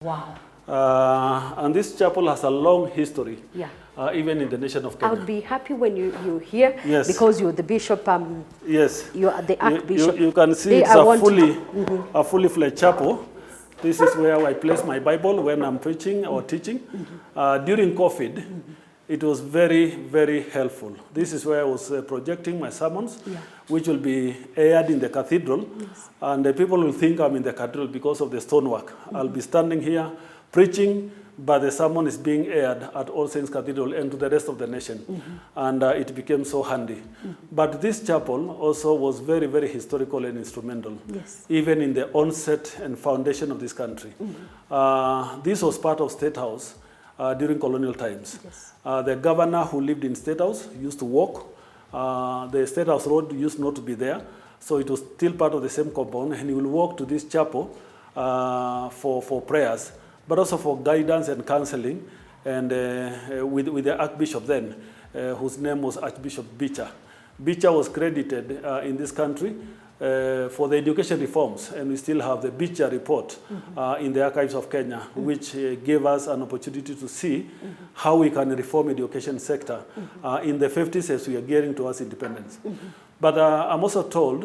Wow. And this chapel has a long history, Yeah. Even in the nation of Kenya. I would be happy when you're here, Yes. because you're the bishop. Yes. You are the Archbishop. You can see it's a fully fledged chapel. This is where I place my Bible when I'm preaching or teaching. During COVID, it was very, very helpful. This is where I was projecting my sermons, which will be aired in the cathedral. Yes. And the people will think I'm in the cathedral because of the stonework. I'll be standing here preaching, but the sermon is being aired at All Saints Cathedral and to the rest of the nation. And it became so handy. But this chapel also was very, very historical and instrumental, even in the onset and foundation of this country. This was part of statehouse during colonial times. The governor who lived in statehouse used to walk. The statehouse road used not to be there, so it was still part of the same compound, and he will walk to this chapel for prayers, but also for guidance and counseling, and with the Archbishop then, whose name was Archbishop Bicha. Bicha was credited in this country for the education reforms, and we still have the Bicha report in the archives of Kenya, which gave us an opportunity to see how we can reform education sector in the 50s as we are gearing towards independence. But I'm also told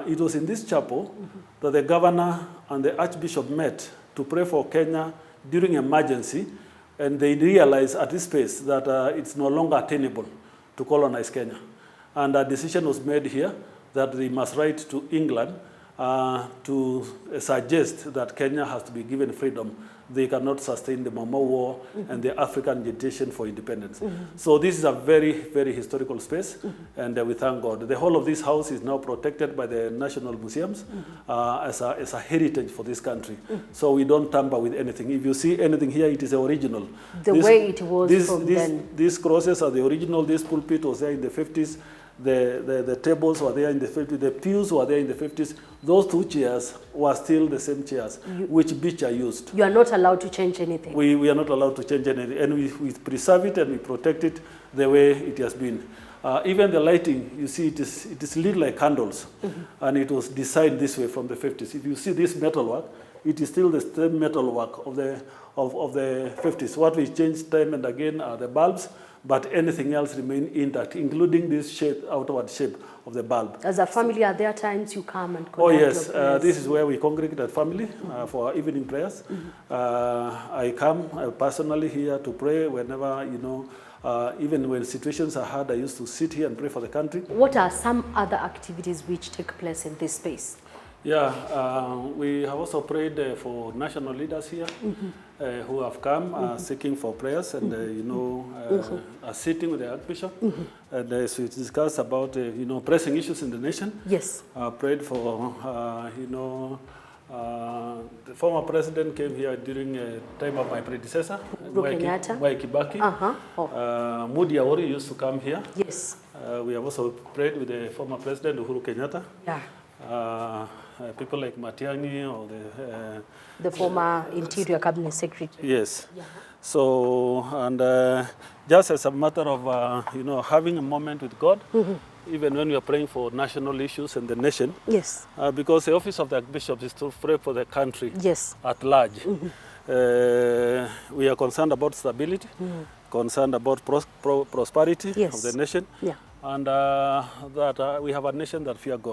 it was in this chapel that the governor and the Archbishop met to pray for Kenya during emergency, and they realized at this space that it's no longer attainable to colonize Kenya. And a decision was made here that they must write to England to suggest that Kenya has to be given freedom. They cannot sustain the Mama War and the African agitation for independence. So this is a very, very historical space, and we thank God. The whole of this house is now protected by the National Museums as a heritage for this country. So we don't tamper with anything. If you see anything here, it is original. The way it was from then. These crosses are the original. This pulpit was there in the 50s. The tables were there in the 50s, the pews were there in the 50s. Those two chairs were still the same chairs, which Bicha used. You are not allowed to change anything. We are not allowed to change anything, and we preserve it and we protect it the way it has been. Even the lighting, you see, it is lit like candles, and it was designed this way from the 50s. If you see this metalwork, it is still the same metalwork of the 50s. What we changed time and again are the bulbs, but anything else remain intact, including this shape, outward shape of the bulb. As a family, are there times you come and connect? Oh yes, this is where we congregate as family for our evening prayers. I come personally here to pray whenever, even when situations are hard, I used to sit here and pray for the country. What are some other activities which take place in this space? Yeah, we have also prayed for national leaders here who have come seeking for prayers, and are sitting with the Archbishop, and so we discussed about pressing issues in the nation. Yes. Prayed for the former president came here during the time of my predecessor, Mwai Kibaki. Mudi Awori used to come here. Yes. We have also prayed with the former president Uhuru Kenyatta. Yeah. People like Matiang'i or the former Interior Cabinet Secretary. Yes. Yeah. So, and just as a matter of, having a moment with God, even when we are praying for national issues and the nation. Yes. Because the office of the Archbishop is to pray for the country at large. We are concerned about stability, concerned about prosperity of the nation, and that we have a nation that fears God.